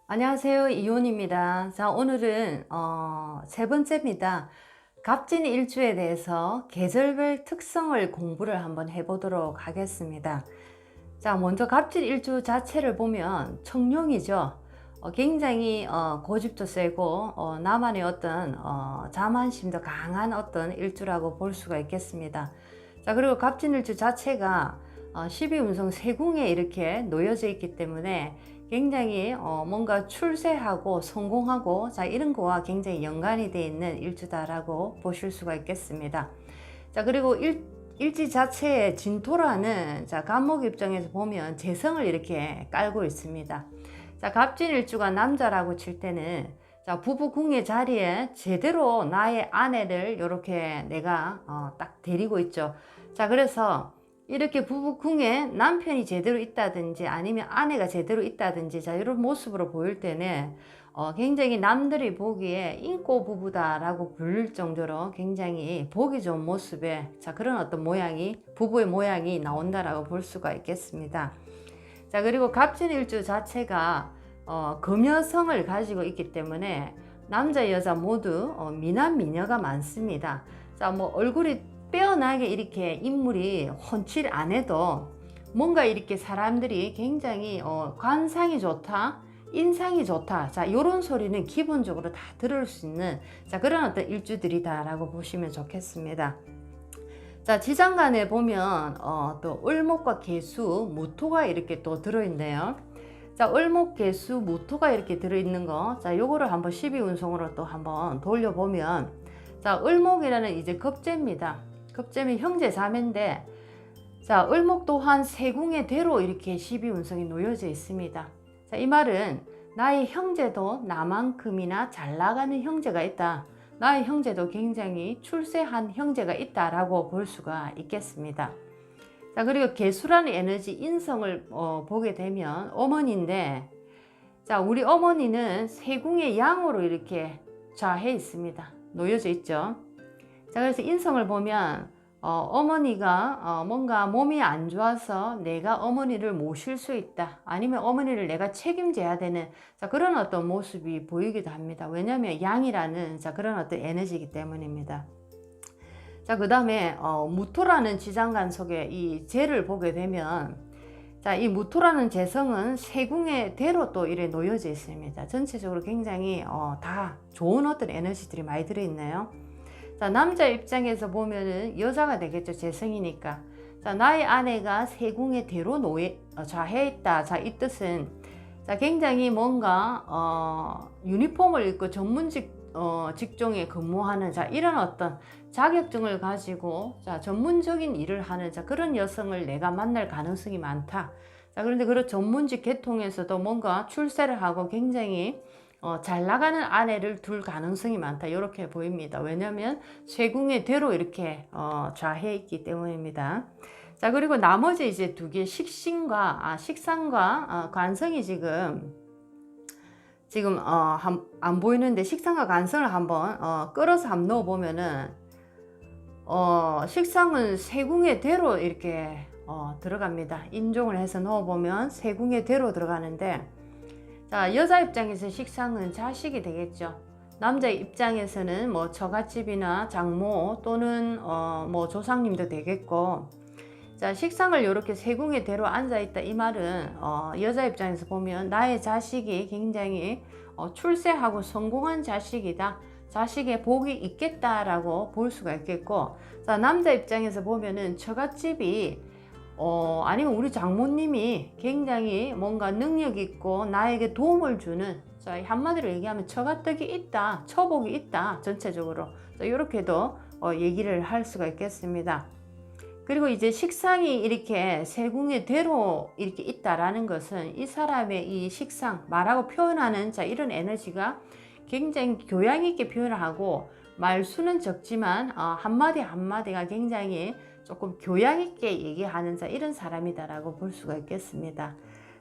안녕하세요. 이혼입니다. 자, 오늘은 세 번째입니다. 갑진 일주에 대해서 계절별 특성을 공부를 한번 해보도록 하겠습니다. 자, 먼저 갑진 일주 자체를 보면 청룡이죠. 굉장히 고집도 세고 나만의 어떤 자만심도 강한 어떤 일주라고 볼 수가 있겠습니다. 자, 그리고 갑진 일주 자체가 12운성 세궁에 이렇게 놓여져 있기 때문에 굉장히 뭔가 출세하고 성공하고 자 이런 거와 굉장히 연관이 되어 있는 일주다라고 보실 수가 있겠습니다. 자, 그리고 일지 자체의 진토라는 자 간목 입장에서 보면 재성을 이렇게 깔고 있습니다. 자, 갑진일주가 남자라고 칠 때는 자 부부궁의 자리에 제대로 나의 아내를 이렇게 내가 딱 데리고 있죠. 자, 그래서 이렇게 부부궁에 남편이 제대로 있다든지 아니면 아내가 제대로 있다든지 자 이런 모습으로 보일 때는 굉장히 남들이 보기에 인고 부부다라고 불릴 정도로 굉장히 보기 좋은 모습의 자 그런 어떤 모양이 부부의 모양이 나온다라고 볼 수가 있겠습니다. 자, 그리고 갑진일주 자체가 금여성을 가지고 있기 때문에 남자 여자 모두 미남 미녀가 많습니다. 자, 뭐 얼굴이 빼어나게 이렇게 인물이 훤칠 안 해도 뭔가 이렇게 사람들이 굉장히 관상이 좋다, 인상이 좋다. 자, 요런 소리는 기본적으로 다 들을 수 있는 자 그런 어떤 일주들이다라고 보시면 좋겠습니다. 자, 지장간에 보면 또 을목과 계수, 무토가 이렇게 또 들어있네요. 자, 을목, 계수, 무토가 이렇게 들어있는 거, 자, 요거를 한번 12운송으로 또 한번 돌려보면, 자, 을목이라는 이제 겁재입니다. 겁재는 형제 자매인데, 자, 을목 또한 세궁의 대로 이렇게 12운성이 놓여져 있습니다. 자, 이 말은 나의 형제도 나만큼이나 잘 나가는 형제가 있다. 나의 형제도 굉장히 출세한 형제가 있다라고 볼 수가 있겠습니다. 자, 그리고 계수라는 에너지 인성을 보게 되면 어머니인데, 자, 우리 어머니는 세궁의 양으로 이렇게 좌해 있습니다. 놓여져 있죠. 자, 그래서 인성을 보면 어머니가 뭔가 몸이 안 좋아서 내가 어머니를 모실 수 있다. 아니면 어머니를 내가 책임져야 되는 자, 그런 어떤 모습이 보이기도 합니다. 왜냐하면 양이라는 자, 그런 어떤 에너지이기 때문입니다. 자, 그 다음에 무토라는 지장간 속에 이 재를 보게 되면 자, 이 무토라는 재성은 세궁의 대로 또 이래 놓여져 있습니다. 전체적으로 굉장히 다 좋은 어떤 에너지들이 많이 들어있네요. 자, 남자 입장에서 보면은 여자가 되겠죠. 재성이니까. 자, 나의 아내가 세궁의 대로 좌해 있다. 자, 이 뜻은 자, 굉장히 뭔가 유니폼을 입고 직종에 근무하는 자 이런 어떤 자격증을 가지고 자 전문적인 일을 하는 자 그런 여성을 내가 만날 가능성이 많다. 자, 그런데 그런 전문직 계통에서도 뭔가 출세를 하고 굉장히 잘 나가는 아내를 둘 가능성이 많다. 이렇게 보입니다. 왜냐하면 쇠궁의 대로 이렇게 좌해 있기 때문입니다. 자, 그리고 나머지 이제 두 개 식상과 관성이 지금 안 보이는데 식상과 관성을 한번 끌어서 한번 넣어 보면은 식상은 세궁의 대로 이렇게 들어갑니다. 인종을 해서 넣어 보면 세궁의 대로 들어가는데 자, 여자 입장에서 식상은 자식이 되겠죠. 남자 입장에서는 뭐 처갓집이나 장모 또는 뭐 조상님도 되겠고 자, 식상을 이렇게 세궁의 대로 앉아있다 이 말은 여자 입장에서 보면 나의 자식이 굉장히 출세하고 성공한 자식이다. 자식의 복이 있겠다라고 볼 수가 있겠고 자, 남자 입장에서 보면은 처갓집이 아니면 우리 장모님이 굉장히 뭔가 능력 있고 나에게 도움을 주는 자, 한마디로 얘기하면 처가떡이 있다, 처복이 있다 전체적으로 자, 이렇게도 얘기를 할 수가 있겠습니다. 그리고 이제 식상이 이렇게 세궁의 대로 이렇게 있다라는 것은 이 사람의 이 식상 말하고 표현하는 자 이런 에너지가 굉장히 교양 있게 표현을 하고 말수는 적지만 한마디 한마디가 굉장히 조금 교양 있게 얘기하는 자 이런 사람이다라고 볼 수가 있겠습니다.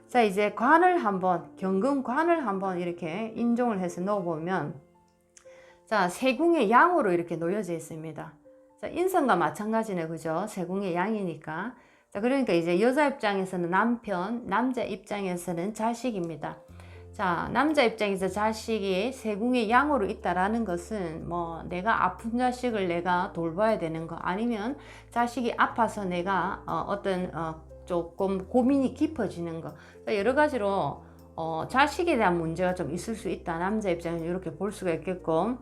자, 이제 관을 한번 경금관을 한번 이렇게 인종을 해서 넣어보면 자, 세궁의 양으로 이렇게 놓여져 있습니다. 자, 인성과 마찬가지네, 그죠? 세궁의 양이니까. 자, 그러니까 이제 여자 입장에서는 남편, 남자 입장에서는 자식입니다. 자, 남자 입장에서 자식이 세궁의 양으로 있다라는 것은 뭐 내가 아픈 자식을 내가 돌봐야 되는 거, 아니면 자식이 아파서 내가 조금 고민이 깊어지는 거, 여러 가지로 자식에 대한 문제가 좀 있을 수 있다. 남자 입장에서 이렇게 볼 수가 있겠고,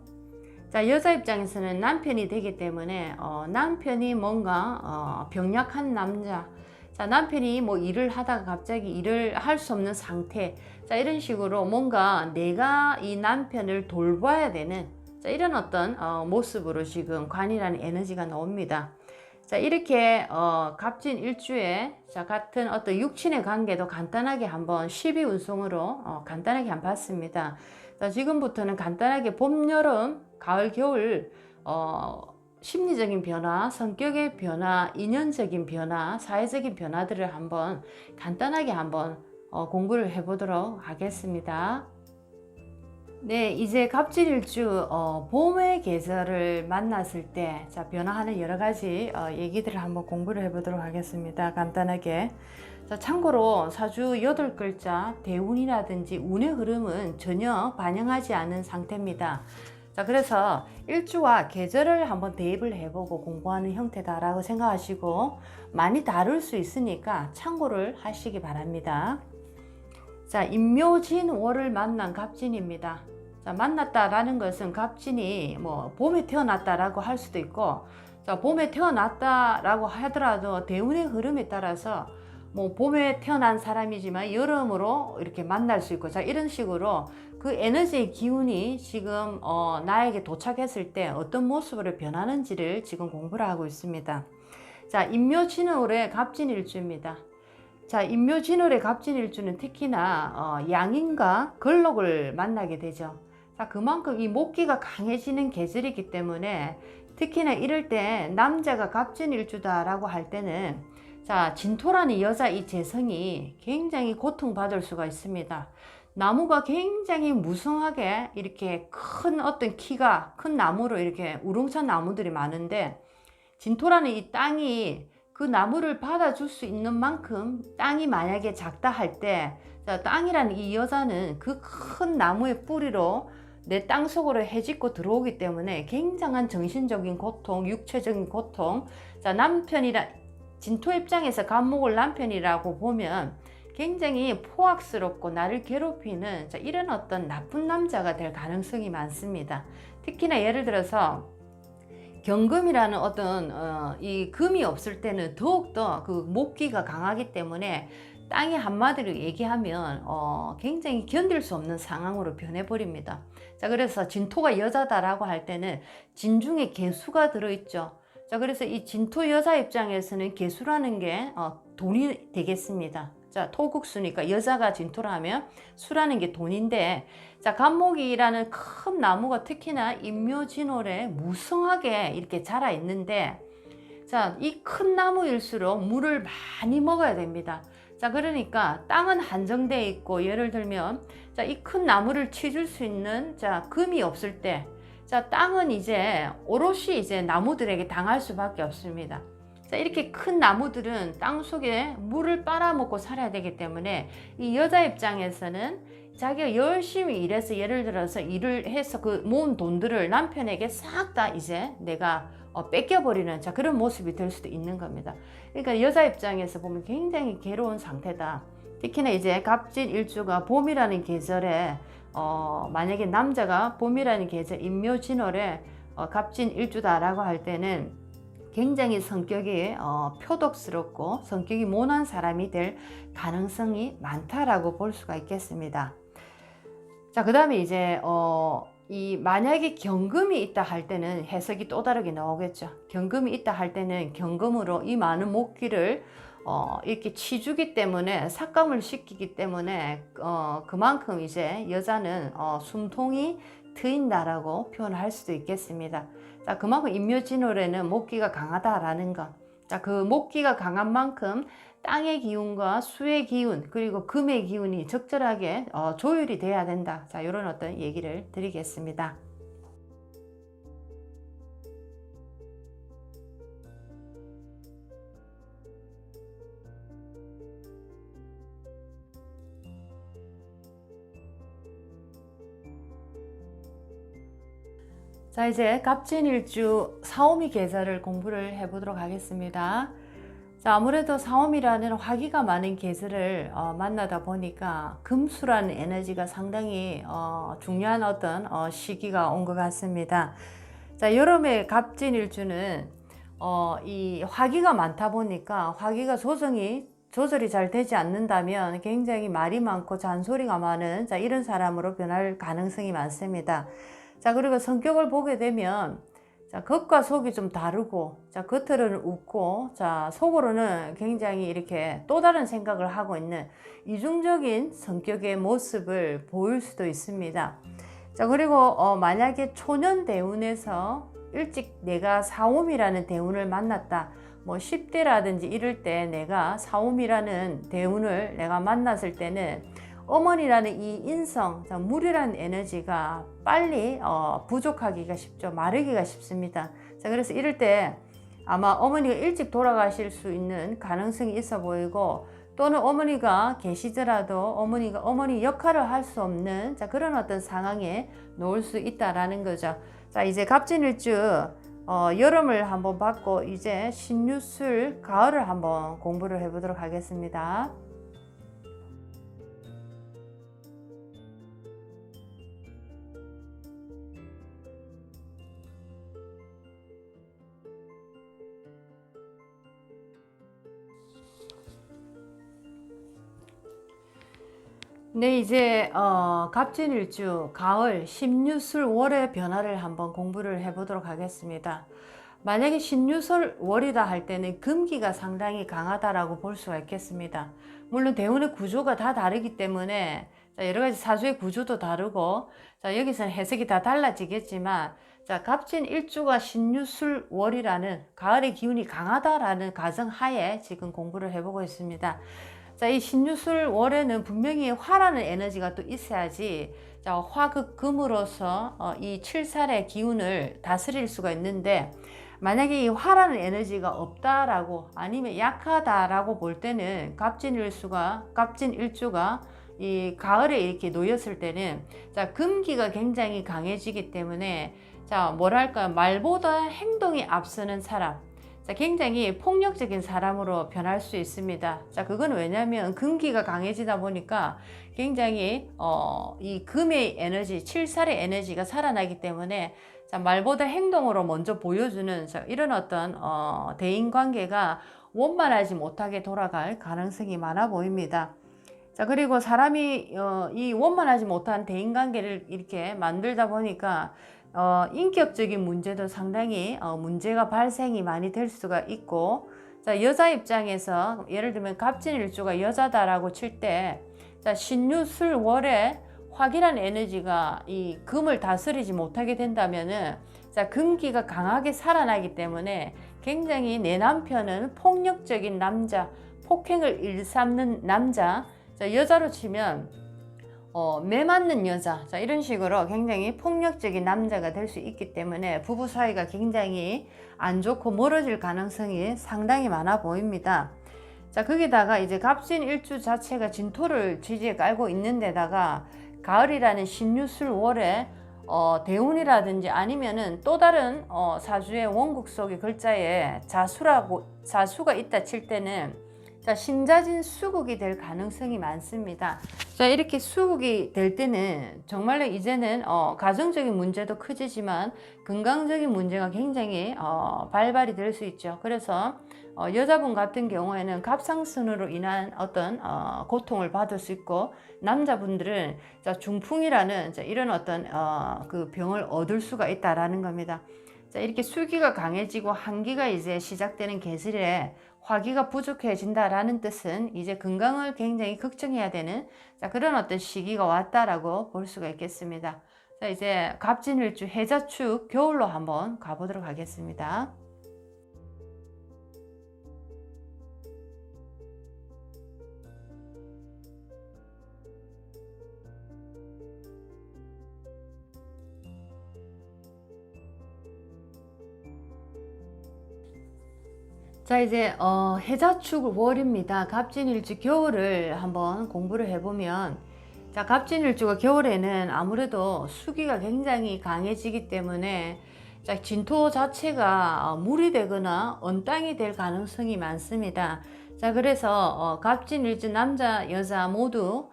자, 여자 입장에서는 남편이 되기 때문에 남편이 뭔가 병약한 남자, 자, 남편이 뭐 일을 하다가 갑자기 일을 할 수 없는 상태, 자, 이런 식으로 뭔가 내가 이 남편을 돌봐야 되는, 자, 이런 어떤 모습으로 지금 관이라는 에너지가 나옵니다. 자, 이렇게 갑진 일주에 자, 같은 어떤 육친의 관계도 간단하게 한번 12운송으로 간단하게 한번 봤습니다. 자, 지금부터는 간단하게 봄, 여름, 가을, 겨울 심리적인 변화, 성격의 변화, 인연적인 변화, 사회적인 변화들을 한번 간단하게 한번 공부를 해보도록 하겠습니다. 네, 이제 갑질일주 봄의 계절을 만났을 때 자, 변화하는 여러 가지 얘기들을 한번 공부를 해보도록 하겠습니다. 간단하게. 자, 참고로 사주 8글자 대운이라든지 운의 흐름은 전혀 반영하지 않은 상태입니다. 자, 그래서 일주와 계절을 한번 대입을 해보고 공부하는 형태다라고 생각하시고, 많이 다를 수 있으니까 참고를 하시기 바랍니다. 자, 임묘진월을 만난 갑진입니다. 자, 만났다라는 것은 갑진이 뭐 봄에 태어났다라고 할 수도 있고, 자, 봄에 태어났다라고 하더라도 대운의 흐름에 따라서 뭐 봄에 태어난 사람이지만 여름으로 이렇게 만날 수 있고, 자, 이런 식으로 그 에너지의 기운이 지금 나에게 도착했을 때 어떤 모습으로 변하는지를 지금 공부를 하고 있습니다. 자, 임묘진월의 갑진일주입니다. 자, 임묘진월의 갑진일주는 특히나 양인과 걸록을 만나게 되죠. 자, 그만큼 이 목기가 강해지는 계절이기 때문에 특히나 이럴 때 남자가 갑진일주다라고 할 때는, 자, 진토라는 여자 이 재성이 굉장히 고통받을 수가 있습니다. 나무가 굉장히 무성하게 이렇게 큰 어떤 키가 큰 나무로 이렇게 우렁찬 나무들이 많은데, 진토라는 이 땅이 그 나무를 받아줄 수 있는 만큼 땅이 만약에 작다 할 때, 땅이라는 이 여자는 그 큰 나무의 뿌리로 내 땅속으로 해집고 들어오기 때문에 굉장한 정신적인 고통, 육체적인 고통, 자, 남편이라 진토 입장에서 간목을 남편이라고 보면 굉장히 포악스럽고 나를 괴롭히는, 자, 이런 어떤 나쁜 남자가 될 가능성이 많습니다. 특히나 예를 들어서 경금이라는 어떤 이 금이 없을 때는 더욱더 그 목기가 강하기 때문에 땅이 한마디로 얘기하면 굉장히 견딜 수 없는 상황으로 변해버립니다. 자, 그래서 진토가 여자다라고 할 때는 진중에 개수가 들어있죠. 자, 그래서 이 진토 여자 입장에서는 개수라는 게 돈이 되겠습니다. 자, 토국수니까 여자가 진토라면 수라는 게 돈인데, 자, 간목이라는 큰 나무가 특히나 임묘진월에 무성하게 이렇게 자라 있는데, 자, 이 큰 나무일수록 물을 많이 먹어야 됩니다. 자, 그러니까 땅은 한정되어 있고, 예를 들면 자, 이 큰 나무를 치줄 수 있는 자, 금이 없을 때, 자, 땅은 이제 오롯이 이제 나무들에게 당할 수밖에 없습니다. 자, 이렇게 큰 나무들은 땅 속에 물을 빨아먹고 살아야 되기 때문에 이 여자 입장에서는 자기가 열심히 일해서, 예를 들어서 일을 해서 그 모은 돈들을 남편에게 싹 다 이제 내가 뺏겨버리는, 자, 그런 모습이 될 수도 있는 겁니다. 그러니까 여자 입장에서 보면 굉장히 괴로운 상태다. 특히나 이제 갑진 일주가 봄이라는 계절에 만약에 남자가 봄이라는 계절 임묘진월에 갑진 일주다라고 할 때는 굉장히 성격이 표독스럽고 성격이 모난 사람이 될 가능성이 많다라고 볼 수가 있겠습니다. 자, 그 다음에 이제 이 만약에 경금이 있다 할 때는 해석이 또 다르게 나오겠죠. 경금이 있다 할 때는 경금으로 이 많은 목기를 이렇게 치주기 때문에, 삭감을 시키기 때문에 그만큼 이제 여자는 숨통이 트인다라고 표현할 수도 있겠습니다. 자, 그만큼 임묘진월에는 목기가 강하다라는 것. 자, 그 목기가 강한 만큼 땅의 기운과 수의 기운, 그리고 금의 기운이 적절하게 조율이 돼야 된다. 자, 이런 어떤 얘기를 드리겠습니다. 자, 이제 갑진일주 사오미 계절을 공부를 해보도록 하겠습니다. 자, 아무래도 사오미라는 화기가 많은 계절을 만나다 보니까 금수라는 에너지가 상당히 중요한 어떤 시기가 온 것 같습니다. 자, 여름의 갑진일주는 이 화기가 많다 보니까 화기가 조절이 잘 되지 않는다면 굉장히 말이 많고 잔소리가 많은 이런 사람으로 변할 가능성이 많습니다. 자, 그리고 성격을 보게 되면 겉과 속이 좀 다르고, 겉으로는 웃고, 속으로는 굉장히 이렇게 또 다른 생각을 하고 있는 이중적인 성격의 모습을 보일 수도 있습니다. 자, 그리고 만약에 초년 대운에서 일찍 내가 사오미라는 대운을 만났다. 뭐 10대라든지 이럴 때 내가 사오미라는 대운을 내가 만났을 때는 어머니라는 이 인성, 물이라는 에너지가 빨리 부족하기가 쉽죠. 마르기가 쉽습니다. 자, 그래서 이럴 때 아마 어머니가 일찍 돌아가실 수 있는 가능성이 있어 보이고, 또는 어머니가 계시더라도 어머니 역할을 할 수 없는 그런 어떤 상황에 놓을 수 있다라는 거죠. 자, 이제 갑진일주 여름을 한번 봤고, 이제 신유술 가을을 한번 공부를 해보도록 하겠습니다. 네, 이제 갑진일주 가을 신유술월의 변화를 한번 공부를 해보도록 하겠습니다. 만약에 신유술월이다 할 때는 금기가 상당히 강하다라고 볼 수가 있겠습니다. 물론 대운의 구조가 다 다르기 때문에 여러 가지 사주의 구조도 다르고, 여기서는 해석이 다 달라지겠지만, 갑진일주가 신유술월이라는 가을의 기운이 강하다라는 가정하에 지금 공부를 해보고 있습니다. 자, 이 신유술 월에는 분명히 화라는 에너지가 또 있어야지 화극금으로서 이 칠살의 기운을 다스릴 수가 있는데, 만약에 이 화라는 에너지가 없다라고 아니면 약하다라고 볼 때는 갑진일주가 이 가을에 이렇게 놓였을 때는 금기가 굉장히 강해지기 때문에 뭐랄까, 말보다 행동이 앞서는 사람, 굉장히 폭력적인 사람으로 변할 수 있습니다. 그건 왜냐하면 금기가 강해지다 보니까 굉장히 이 금의 에너지, 칠살의 에너지가 살아나기 때문에 말보다 행동으로 먼저 보여주는 이런 어떤 대인관계가 원만하지 못하게 돌아갈 가능성이 많아 보입니다. 그리고 사람이 이 원만하지 못한 대인관계를 이렇게 만들다 보니까 인격적인 문제도 상당히 문제가 발생이 많이 될 수가 있고, 여자 입장에서 예를 들면 갑진일주가 여자다라고 칠 때 신유술월에 화기란 에너지가 이 금을 다스리지 못하게 된다면은 금기가 강하게 살아나기 때문에 굉장히 내 남편은 폭력적인 남자, 폭행을 일삼는 남자, 여자로 치면 매 맞는 여자, 이런 식으로 굉장히 폭력적인 남자가 될 수 있기 때문에 부부 사이가 굉장히 안 좋고 멀어질 가능성이 상당히 많아 보입니다. 거기다가 이제 갑진일주 자체가 진토를 지지에 깔고 있는 데다가 가을이라는 신유술월에 대운이라든지 아니면은 또 다른 사주의 원국 속의 글자에 자수가 있다 칠 때는 신자진 수국이 될 가능성이 많습니다. 이렇게 수국이 될 때는 정말로 이제는 가정적인 문제도 커지지만 건강적인 문제가 굉장히 발발이 될 수 있죠. 그래서 여자분 같은 경우에는 갑상선으로 인한 어떤 고통을 받을 수 있고, 남자분들은 중풍이라는 이런 어떤 그 병을 얻을 수가 있다라는 겁니다. 이렇게 수기가 강해지고 한기가 이제 시작되는 계절에 화기가 부족해진다라는 뜻은 이제 건강을 굉장히 걱정해야 되는 그런 어떤 시기가 왔다라고 볼 수가 있겠습니다. 이제 갑진일주 해자축 겨울로 한번 가보도록 하겠습니다. 자, 이제 해자축 월입니다. 갑진일주 겨울을 한번 공부를 해보면, 자, 갑진일주가 겨울에는 아무래도 수기가 굉장히 강해지기 때문에 자, 진토 자체가 물이 되거나 언땅이 될 가능성이 많습니다. 자, 그래서 갑진일주 남자 여자 모두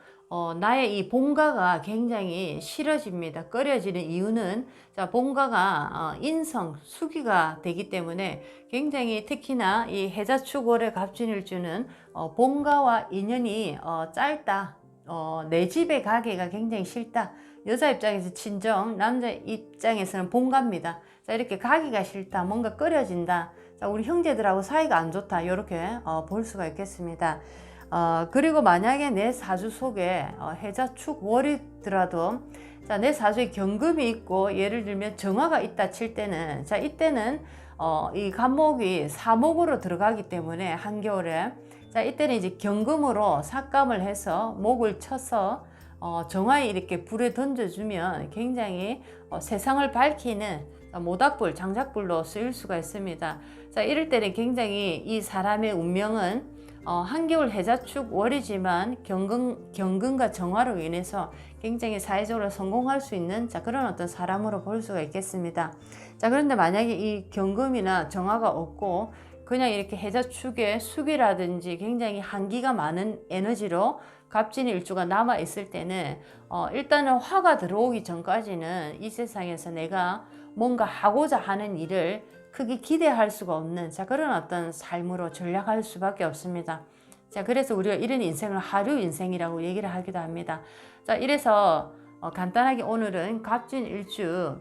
나의 이 본가가 굉장히 싫어집니다. 꺼려지는 이유는 자, 본가가 인성 수기가 되기 때문에 굉장히 특히나 이 해자축월의 갑진일주는 본가와 인연이 짧다. 내 집에 가기가 굉장히 싫다. 여자 입장에서 친정, 남자 입장에서는 본가입니다. 자, 이렇게 가기가 싫다. 뭔가 꺼려진다. 자, 우리 형제들하고 사이가 안 좋다. 이렇게 볼 수가 있겠습니다. 그리고 만약에 내 사주 속에 해자축 월이더라도 자, 내 사주에 경금이 있고 예를 들면 정화가 있다 칠 때는 자, 이때는 이 간목이 사목으로 들어가기 때문에 한겨울에 자, 이때는 이제 경금으로 삭감을 해서 목을 쳐서 정화에 이렇게 불에 던져주면 굉장히 세상을 밝히는 모닥불, 장작불로 쓰일 수가 있습니다. 자, 이럴 때는 굉장히 이 사람의 운명은 한겨울 해자축 월이지만 경금과 정화로 인해서 굉장히 사회적으로 성공할 수 있는 자, 그런 어떤 사람으로 볼 수가 있겠습니다. 자, 그런데 만약에 이 경금이나 정화가 없고 그냥 이렇게 해자축의 수기라든지 굉장히 한기가 많은 에너지로 갑진일주가 남아 있을 때는 일단은 화가 들어오기 전까지는 이 세상에서 내가 뭔가 하고자 하는 일을 크게 기대할 수가 없는 자, 그런 어떤 삶으로 전락할 수밖에 없습니다. 자, 그래서 우리가 이런 인생을 하류 인생이라고 얘기를 하기도 합니다. 자, 이래서 간단하게 오늘은 갑진일주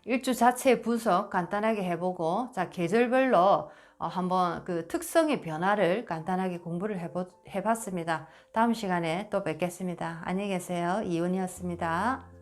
일주 자체의 분석 간단하게 해보고 자, 계절별로 한번 그 특성의 변화를 간단하게 공부를 해봤습니다. 다음 시간에 또 뵙겠습니다. 안녕히 계세요. 이은이었습니다.